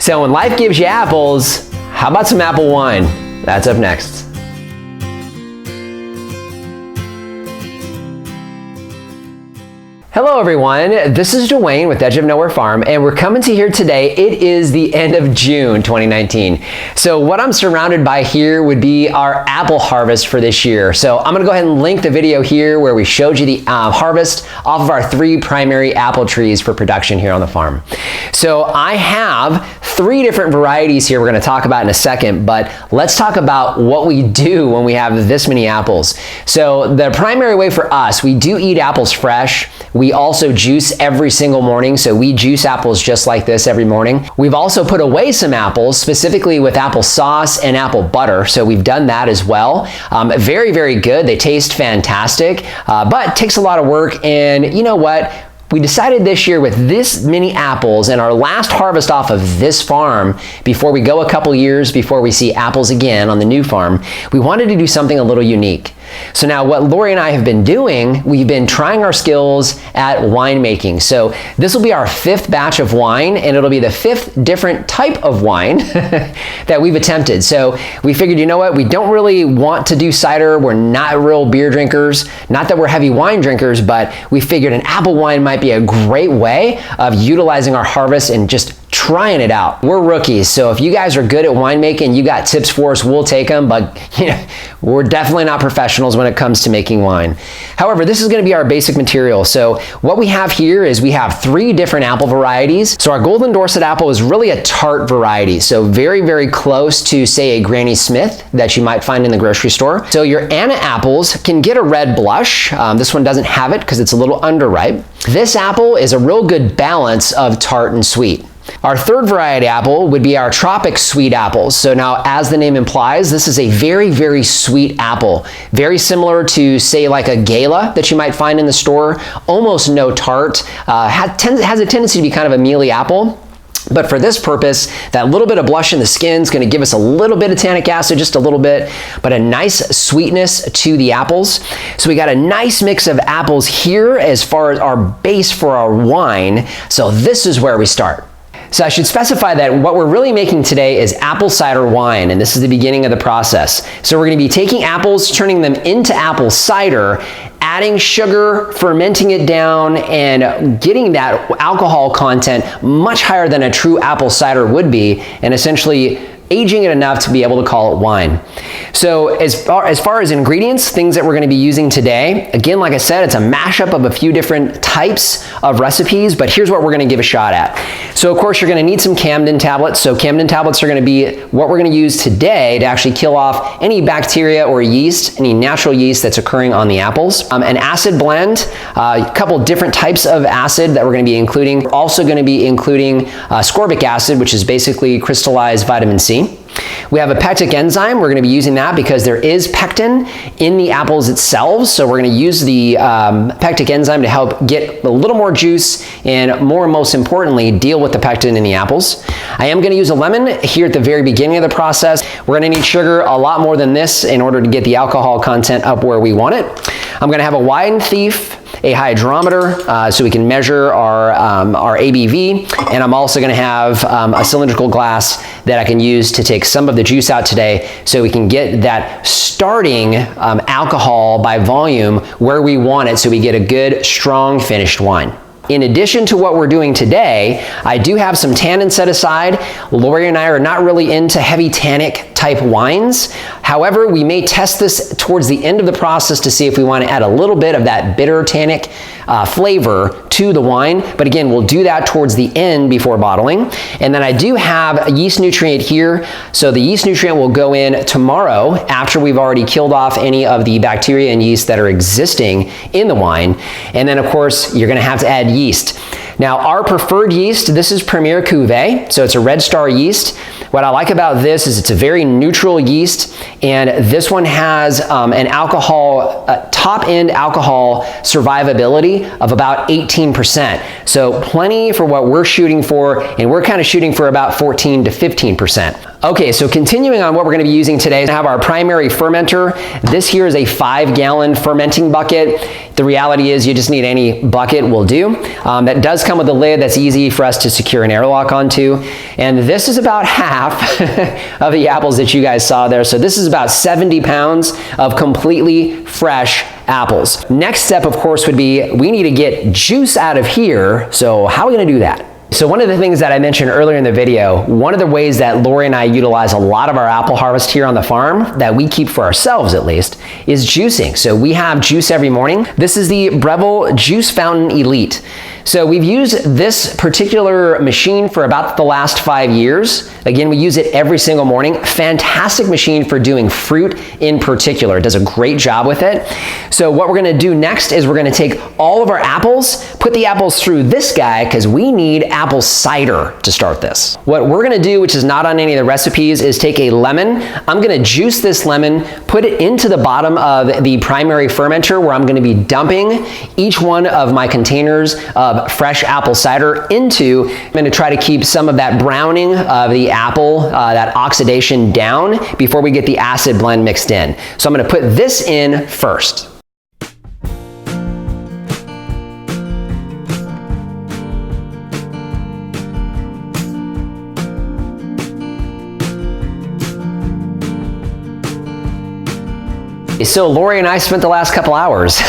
So when life gives you apples, how about some apple wine? That's up next. Hello everyone, this is Dwayne with Edge of Nowhere Farm, and we're coming to you here today. It is the end of June 2019. So what I'm surrounded by here would be our apple harvest for this year. So I'm gonna go ahead and link the video here where we showed you the harvest off of our 3 primary apple trees for production here on the farm. So I have 3 different varieties here we're gonna talk about in a second, but let's talk about what we do when we have this many apples. So the primary way for us, we do eat apples fresh. We also juice every single morning, so we juice apples just like this every morning. We've also put away some apples, specifically with apple sauce and apple butter, so we've done that as well. Very, very good. They taste fantastic, but it takes a lot of work, and you know what? We decided this year with this many apples and our last harvest off of this farm, before we go a couple years before we see apples again on the new farm, we wanted to do something a little unique. So now what Lori and I have been doing, we've been trying our skills at winemaking. So this will be our 5th batch of wine, and it'll be the 5th different type of wine that we've attempted. So we figured, you know what, we don't really want to do cider. We're not real beer drinkers. Not that we're heavy wine drinkers, but we figured an apple wine might be a great way of utilizing our harvest and just trying it out. We're rookies, so if you guys are good at winemaking, you got tips for us, we'll take them, but you know, we're definitely not professionals when it comes to making wine. However, this is going to be our basic material. So what we have here is we have 3 different apple varieties. So our Golden Dorset apple is really a tart variety, so very, very close to, say, a Granny Smith that you might find in the grocery store. So your Anna apples can get a red blush. This one doesn't have it because it's a little underripe. This apple is a real good balance of tart and sweet. Our 3rd variety apple would be our Tropic Sweet apples. So now, as the name implies, this is a very, very sweet apple. Very similar to, say, like a Gala that you might find in the store. Almost no tart. Has a tendency to be kind of a mealy apple. But for this purpose, that little bit of blush in the skin is going to give us a little bit of tannic acid, just a little bit, but a nice sweetness to the apples. So we got a nice mix of apples here as far as our base for our wine. So this is where we start. So I should specify that what we're really making today is apple cider wine, and this is the beginning of the process. So we're going to be taking apples, turning them into apple cider, adding sugar, fermenting it down, and getting that alcohol content much higher than a true apple cider would be, and essentially aging it enough to be able to call it wine. So as far as ingredients, things that we're going to be using today, again, like I said, it's a mashup of a few different types of recipes, but here's what we're going to give a shot at. So of course, you're going to need some Camden tablets. So Camden tablets are going to be what we're going to use today to actually kill off any bacteria or yeast, any natural yeast that's occurring on the apples. An acid blend, a couple different types of acid that we're going to be including. We're also going to be including ascorbic acid, which is basically crystallized vitamin C. We have a pectic enzyme. We're going to be using that because there is pectin in the apples itself. So we're going to use the pectic enzyme to help get a little more juice and, most importantly, deal with the pectin in the apples. I am going to use a lemon here at the very beginning of the process. We're going to need sugar a lot more than this in order to get the alcohol content up where we want it. I'm going to have a wine thief, a hydrometer, so we can measure our ABV, and I'm also going to have a cylindrical glass that I can use to take some of the juice out today so we can get that starting alcohol by volume where we want it so we get a good, strong, finished wine. In addition to what we're doing today, I do have some tannin set aside. Lori and I are not really into heavy tannic type wines. However, we may test this towards the end of the process to see if we want to add a little bit of that bitter tannic flavor to the wine. But again, we'll do that towards the end before bottling. And then I do have a yeast nutrient here. So the yeast nutrient will go in tomorrow after we've already killed off any of the bacteria and yeast that are existing in the wine. And then of course, you're going to have to add yeast. Now, our preferred yeast, this is Premier Cuvée, so it's a Red Star yeast. What I like about this is it's a very neutral yeast, and this one has an alcohol, top-end alcohol survivability of about 18%. So plenty for what we're shooting for, and we're kind of shooting for about 14 to 15%. Okay, so continuing on what we're going to be using today, we have our primary fermenter. This here is a 5-gallon fermenting bucket. The reality is you just need any bucket will do. That does come with a lid that's easy for us to secure an airlock onto. And this is about half of the apples that you guys saw there. So this is about 70 pounds of completely fresh apples. Next step, of course, would be we need to get juice out of here. So how are we going to do that? So one of the things that I mentioned earlier in the video, one of the ways that Lori and I utilize a lot of our apple harvest here on the farm, that we keep for ourselves at least, is juicing. So we have juice every morning. This is the Breville Juice Fountain Elite. So we've used this particular machine for about the last 5 years. Again, we use it every single morning. Fantastic machine for doing fruit in particular. It does a great job with it. So what we're gonna do next is we're gonna take all of our apples, put the apples through this guy, because we need apple cider to start this. What we're gonna do, which is not on any of the recipes, is take a lemon. I'm gonna juice this lemon, put it into the bottom of the primary fermenter where I'm gonna be dumping each one of my containers of fresh apple cider into. I'm going to try to keep some of that browning of the apple, that oxidation down before we get the acid blend mixed in. So I'm going to put this in first. So Lori and I spent the last couple hours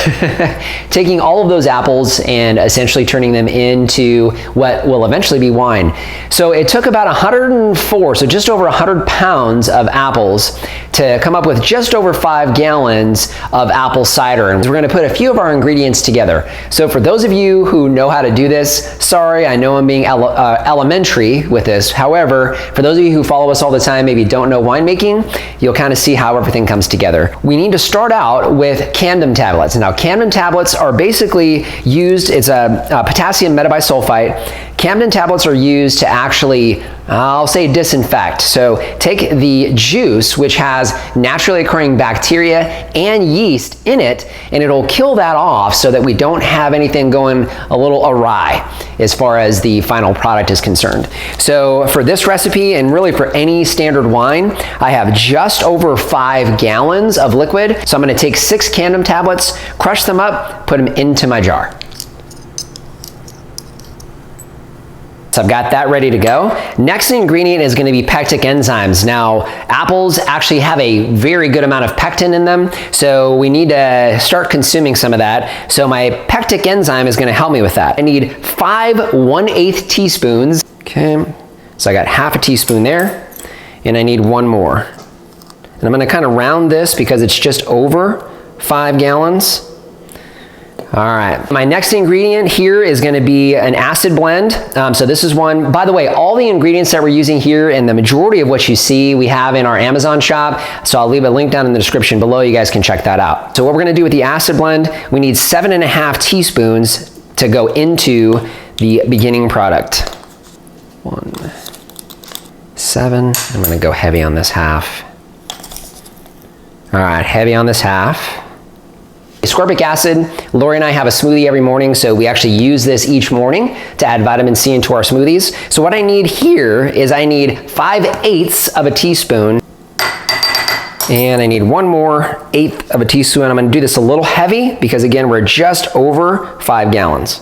taking all of those apples and essentially turning them into what will eventually be wine. So it took about 104, so just over 100 pounds of apples to come up with just over 5 gallons of apple cider. And we're going to put a few of our ingredients together. So for those of you who know how to do this, sorry, I know I'm being elementary with this. However, for those of you who follow us all the time, maybe don't know winemaking, you'll kind of see how everything comes together. We need to start out with Camden tablets. Now, Camden tablets are basically used, it's a potassium metabisulfite. Camden tablets are used to actually, I'll say, disinfect. So take the juice, which has naturally occurring bacteria and yeast in it, and it'll kill that off so that we don't have anything going a little awry as far as the final product is concerned. So for this recipe, and really for any standard wine, I have just over 5 gallons of liquid. So I'm going to take 6 Camden tablets, crush them up, put them into my jar. So I've got that ready to go. Next ingredient is going to be pectic enzymes. Now, apples actually have a very good amount of pectin in them, so we need to start consuming some of that. So my pectic enzyme is going to help me with that. I need 5 1/8 teaspoons. Okay, so I got half a teaspoon there, and I need 1 more. And I'm going to kind of round this because it's just over 5 gallons. All right, my next ingredient here is going to be an acid blend. So this is one, by the way, all the ingredients that we're using here and the majority of what you see we have in our Amazon shop. So I'll leave a link down in the description below. You guys can check that out. So what we're going to do with the acid blend, we need 7.5 teaspoons to go into the beginning product. 1, 7, I'm going to go heavy on this half. All right, heavy on this half. Ascorbic acid, Lori and I have a smoothie every morning, so we actually use this each morning to add vitamin C into our smoothies. So what I need here is I need 5/8 of a teaspoon, and I need 1 more 1/8 of a teaspoon. I'm going to do this a little heavy because, again, we're just over 5 gallons.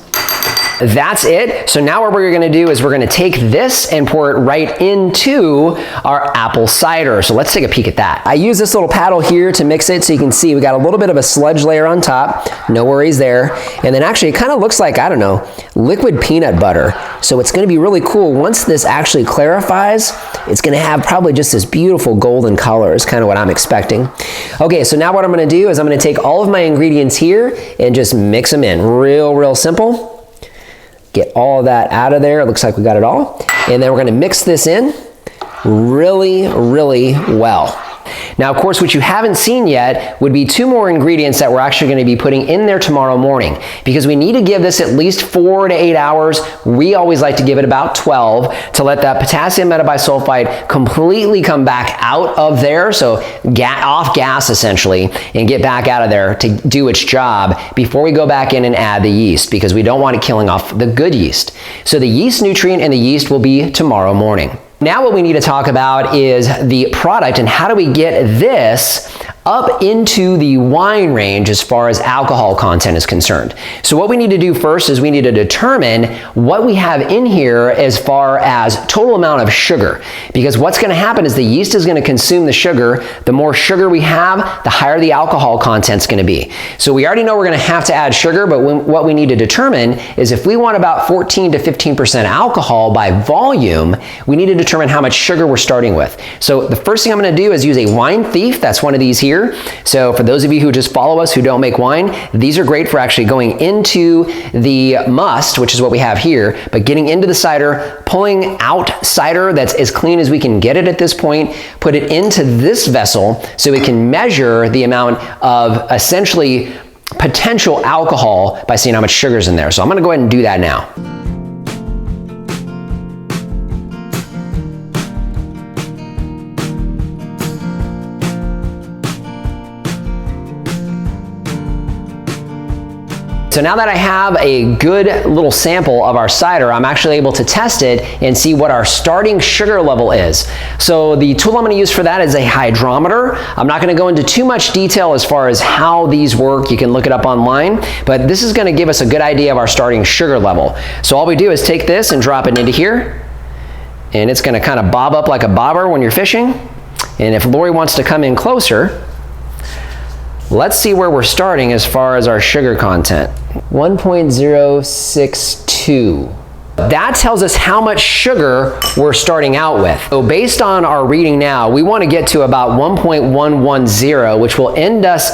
That's it. So now what we're going to do is we're going to take this and pour it right into our apple cider. So let's take a peek at that. I use this little paddle here to mix it so you can see we got a little bit of a sludge layer on top. No worries there. And then actually it kind of looks like, I don't know, liquid peanut butter. So it's going to be really cool. Once this actually clarifies, it's going to have probably just this beautiful golden color is kind of what I'm expecting. Okay, so now what I'm going to do is I'm going to take all of my ingredients here and just mix them in. Real simple. Get all of that out of there. It looks like we got it all. And then we're going to mix this in really well. Now, of course, what you haven't seen yet would be 2 more ingredients that we're actually going to be putting in there tomorrow morning, because we need to give this at least 4 to 8 hours. We always like to give it about 12 to let that potassium metabisulfite completely come back out of there, so off gas essentially, and get back out of there to do its job before we go back in and add the yeast, because we don't want it killing off the good yeast. So the yeast nutrient and the yeast will be tomorrow morning. Now what we need to talk about is the product and how do we get this up into the wine range as far as alcohol content is concerned. So what we need to do first is we need to determine what we have in here as far as total amount of sugar. Because what's going to happen is the yeast is going to consume the sugar. The more sugar we have, the higher the alcohol content's going to be. So we already know we're going to have to add sugar, but what we need to determine is if we want about 14 to 15% alcohol by volume, we need to determine how much sugar we're starting with. So the first thing I'm going to do is use a wine thief. That's one of these here. So for those of you who just follow us who don't make wine, these are great for actually going into the must, which is what we have here, but getting into the cider, pulling out cider that's as clean as we can get it at this point, put it into this vessel so we can measure the amount of essentially potential alcohol by seeing how much sugar's in there. So I'm going to go ahead and do that now. So now that I have a good little sample of our cider, I'm actually able to test it and see what our starting sugar level is. So the tool I'm going to use for that is a hydrometer. I'm not going to go into too much detail as far as how these work. You can look it up online, but this is going to give us a good idea of our starting sugar level. So all we do is take this and drop it into here, and it's going to kind of bob up like a bobber when you're fishing. And if Lori wants to come in closer, let's see where we're starting as far as our sugar content. 1.062. That tells us how much sugar we're starting out with. So based on our reading now, we want to get to about 1.110, which will end us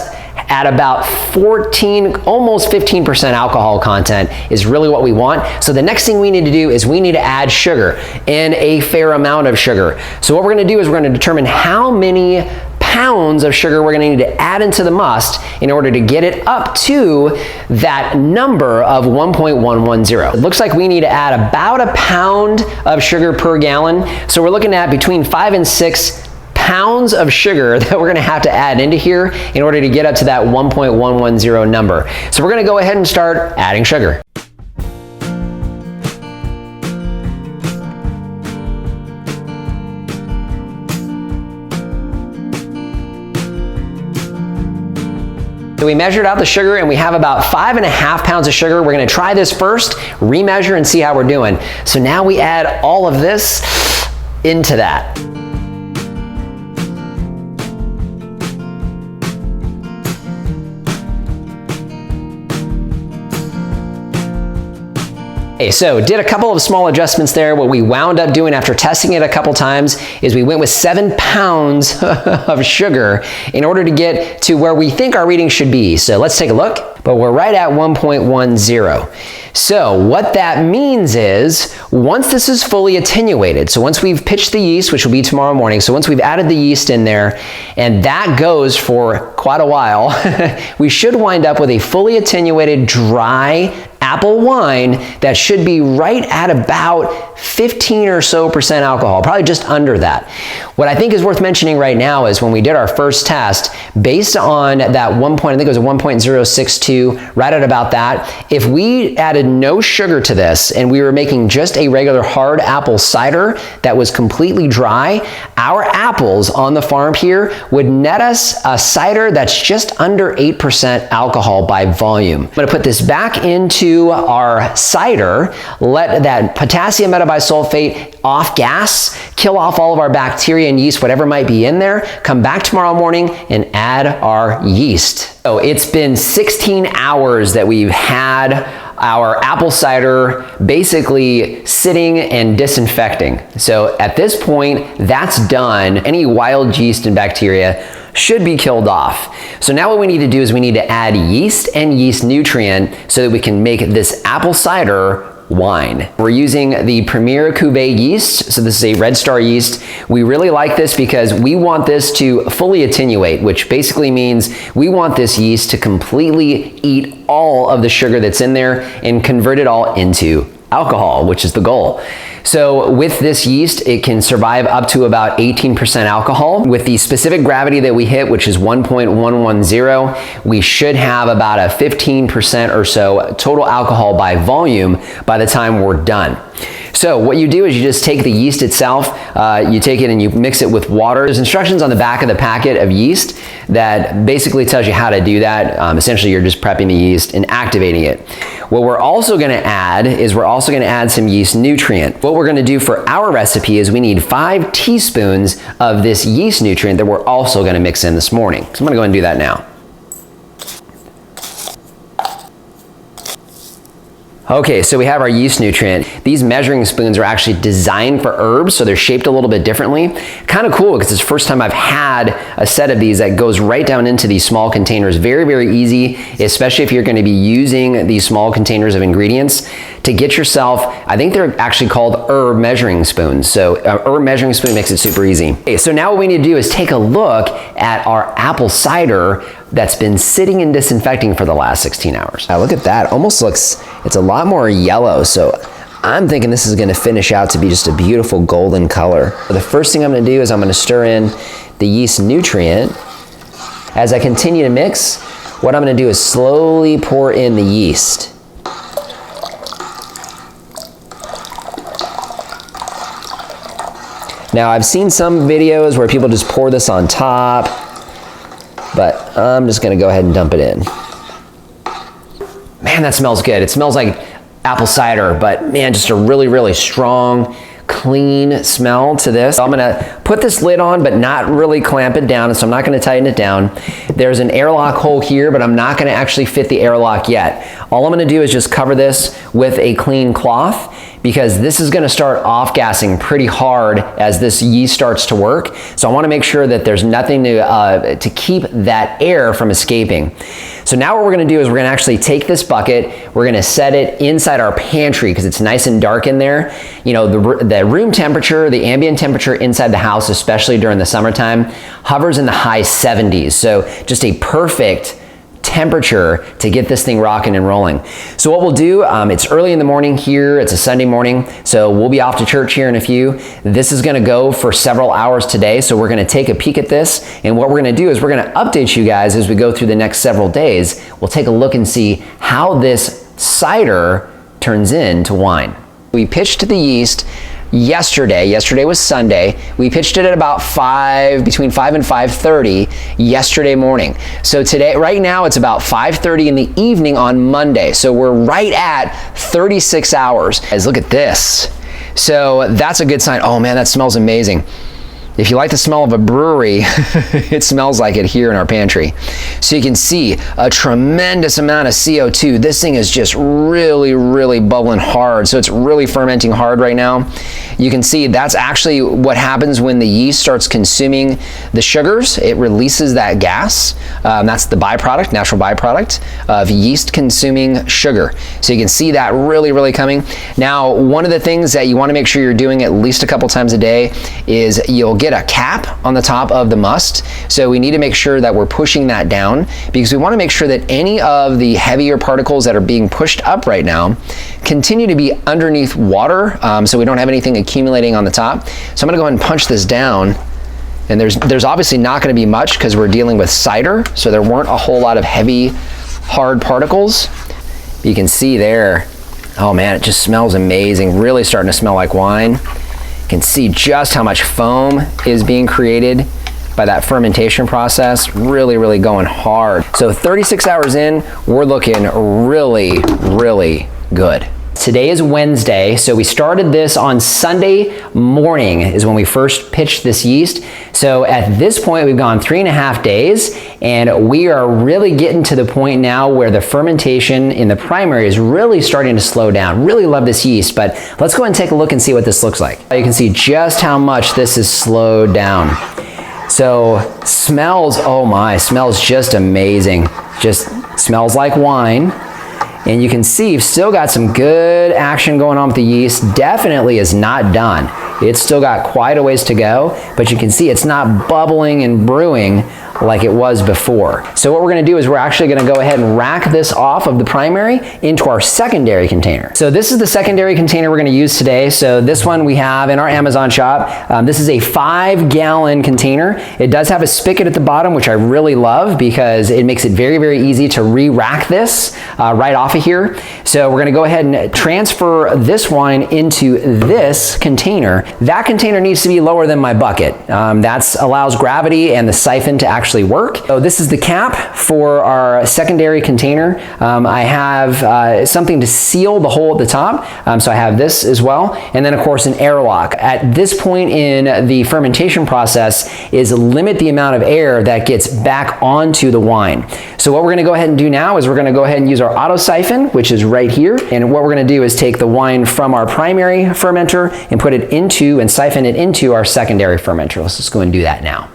at about 14, almost 15% alcohol content is really what we want. So the next thing we need to do is we need to add sugar, and a fair amount of sugar. So what we're going to do is we're going to determine how many pounds of sugar we're going to need to add into the must in order to get it up to that number of 1.110. It looks like we need to add about a pound of sugar per gallon. So we're looking at between 5 and 6 pounds of sugar that we're going to have to add into here in order to get up to that 1.110 number. So we're going to go ahead and start adding sugar. So we measured out the sugar and we have about 5.5 pounds of sugar. We're going to try this first, remeasure, and see how we're doing. So now we add all of this into that. Okay, so did a couple of small adjustments there. What we wound up doing after testing it a couple times is we went with 7 pounds of sugar in order to get to where we think our reading should be. So let's take a look. But we're right at 1.10. So what that means is once this is fully attenuated, so once we've pitched the yeast, which will be tomorrow morning, so once we've added the yeast in there, and that goes for quite a while, we should wind up with a fully attenuated dry apple wine that should be right at about 15 or so % alcohol, probably just under that. What I think is worth mentioning right now is when we did our first test, based on that I think it was a 1.062, right at about that, if we added no sugar to this and we were making just a regular hard apple cider that was completely dry, our apples on the farm here would net us a cider that's just under 8% alcohol by volume. I'm going to put this back into our cider, let that potassium metabisulfate off gas, kill off all of our bacteria and yeast, whatever might be in there, come back tomorrow morning and add our yeast. So it's been 16 hours that we've had our apple cider basically sitting and disinfecting. So at this point, that's done. Any wild yeast and bacteria should be killed off. So now what we need to do is we need to add yeast and yeast nutrient so that we can make this apple cider wine. We're using the Premier Cuvée yeast. So this is a Red Star yeast. We really like this because we want this to fully attenuate, which basically means we want this yeast to completely eat all of the sugar that's in there and convert it all into alcohol, which is the goal. So with this yeast, it can survive up to about 18% alcohol. With the specific gravity that we hit, which is 1.110, we should have about a 15% or so total alcohol by volume by the time we're done. So what you do is you just take the yeast itself, you take it and you mix it with water. There's instructions on the back of the packet of yeast that basically tells you how to do that. Essentially, you're just prepping the yeast and activating it. What we're also gonna add is we're also gonna add some yeast nutrient. What we're gonna do for our recipe is we need 5 teaspoons of this yeast nutrient that we're also gonna mix in this morning. So I'm gonna go ahead and do that now. Okay, so we have our yeast nutrient. These measuring spoons are actually designed for herbs, so they're shaped a little bit differently. Kind of cool because it's the first time I've had a set of these that goes right down into these small containers. Very, very easy, especially if you're going to be using these small containers of ingredients to get yourself, I think they're actually called herb measuring spoons. So herb measuring spoon makes it super easy. Okay, so now what we need to do is take a look at our apple cider that's been sitting and disinfecting for the last 16 hours. Now look at that, almost looks, it's a lot more yellow, so I'm thinking this is gonna finish out to be just a beautiful golden color. The first thing I'm gonna do is I'm gonna stir in the yeast nutrient. As I continue to mix, what I'm gonna do is slowly pour in the yeast. Now I've seen some videos where people just pour this on top, but I'm just gonna go ahead and dump it in. Man, that smells good. It smells like apple cider, but man, just a really, really strong, clean smell to this. So I'm gonna put this lid on, but not really clamp it down, so I'm not gonna tighten it down. There's an airlock hole here, but I'm not gonna actually fit the airlock yet. All I'm gonna do is just cover this with a clean cloth, because this is gonna start off-gassing pretty hard as this yeast starts to work. So I wanna make sure that there's nothing to keep that air from escaping. So now what we're gonna do is we're gonna actually take this bucket, we're gonna set it inside our pantry because it's nice and dark in there. You know, the room temperature, the ambient temperature inside the house, especially during the summertime, hovers in the high 70s. So just a perfect temperature to get this thing rocking and rolling. So what we'll do, it's early in the morning here, it's a Sunday morning, so we'll be off to church here in a few. This is gonna go for several hours today, so we're gonna take a peek at this, and what we're gonna do is we're gonna update you guys as we go through the next several days. We'll take a look and see how this cider turns into wine. We pitched the yeast yesterday was Sunday. We pitched it at about between 5 and 5:30 yesterday morning. So today, right now, it's about 5:30 in the evening on Monday. So we're right at 36 hours. Guys, look at this. So that's a good sign. Oh man, that smells amazing. If you like the smell of a brewery, it smells like it here in our pantry. So you can see a tremendous amount of CO2. This thing is just really, really bubbling hard. So it's really fermenting hard right now. You can see that's actually what happens when the yeast starts consuming the sugars. It releases that gas. That's the byproduct, natural byproduct of yeast consuming sugar. So you can see that really, really coming. Now, one of the things that you want to make sure you're doing at least a couple times a day is you'll get a cap on the top of the must. So we need to make sure that we're pushing that down because we want to make sure that any of the heavier particles that are being pushed up right now continue to be underneath water, so we don't have anything accumulating on the top. So I'm going to go ahead and punch this down. And there's obviously not going to be much because we're dealing with cider, so there weren't a whole lot of heavy, hard particles. You can see there, oh man, it just smells amazing. Really starting to smell like wine. You can see just how much foam is being created by that fermentation process. Really, really going hard. So 36 hours in, we're looking really, really good. Today is Wednesday, so we started this on Sunday morning is when we first pitched this yeast. So at this point, we've gone 3.5 days, and we are really getting to the point now where the fermentation in the primary is really starting to slow down. Really love this yeast, but let's go ahead and take a look and see what this looks like. You can see just how much this is slowed down. So smells, oh my, smells just amazing. Just smells like wine. And you can see you've still got some good action going on with the yeast. Definitely is not done. It's still got quite a ways to go, but you can see it's not bubbling and brewing like it was before. So what we're gonna do is we're actually gonna go ahead and rack this off of the primary into our secondary container. So this is the secondary container we're gonna use today. So this one we have in our Amazon shop. This is a 5-gallon container. It does have a spigot at the bottom, which I really love because it makes it very, very easy to re-rack this right off of here. So we're gonna go ahead and transfer this wine into this container. That container needs to be lower than my bucket. That allows gravity and the siphon to actually work. So this is the cap for our secondary container. I have something to seal the hole at the top. So I have this as well. And then of course an airlock. At this point in the fermentation process is limit the amount of air that gets back onto the wine. So what we're gonna go ahead and do now is we're gonna go ahead and use our auto siphon, which is right here. And what we're gonna do is take the wine from our primary fermenter and put it into and siphon it into our secondary fermenter. Let's just go and do that now.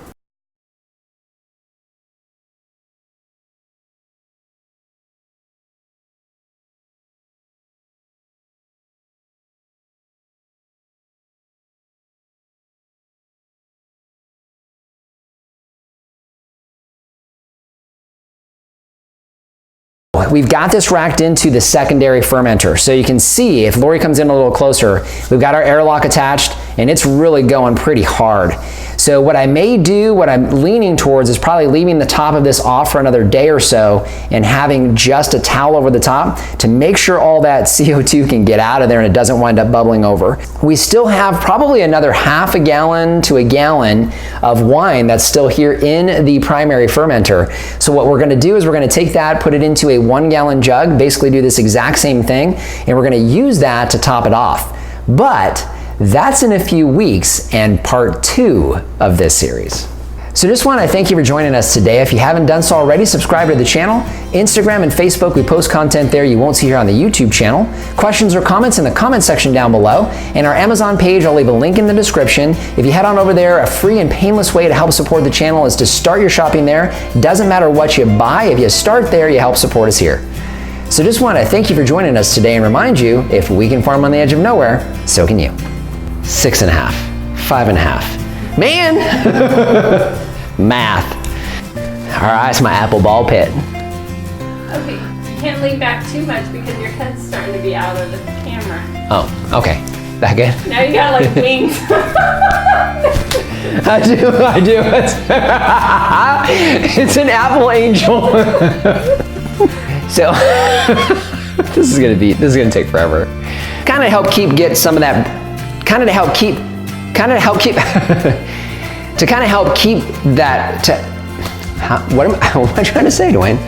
We've got this racked into the secondary fermenter. So you can see, if Lori comes in a little closer, we've got our airlock attached and it's really going pretty hard. So what I may do, what I'm leaning towards is probably leaving the top of this off for another day or so and having just a towel over the top to make sure all that CO2 can get out of there and it doesn't wind up bubbling over. We still have probably another half a gallon to a gallon of wine that's still here in the primary fermenter. So what we're gonna do is we're gonna take that, put it into a 1-gallon jug, basically do this exact same thing, and we're gonna use that to top it off. But that's in a few weeks and part 2 of this series. So just want to thank you for joining us today. If you haven't done so already, subscribe to the channel. Instagram and Facebook, we post content there you won't see here on the YouTube channel. Questions or comments in the comment section down below. And our Amazon page, I'll leave a link in the description. If you head on over there, a free and painless way to help support the channel is to start your shopping there. Doesn't matter what you buy, if you start there, you help support us here. So just want to thank you for joining us today and remind you, if we can farm on the edge of nowhere, so can you. 6.5, 5.5. Man! Math. All right, it's my apple ball pit. Okay, you can't lean back too much because your head's starting to be out of the camera. Oh, okay. That good? Now you got like wings. I do. It's an apple angel. So, this is gonna take forever. Kind of help get some of that. To kind of help keep that, what am I trying to say, Dwayne?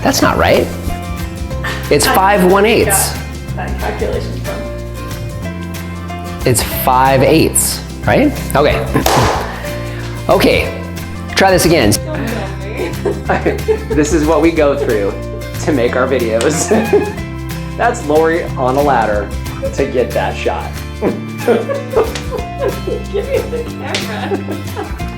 That's not right. It's 5/1/8. That calculation from. It's 5/8, right? Okay. Okay, try this again. This is what we go through to make our videos. That's Lori on a ladder to get that shot. Give me the camera.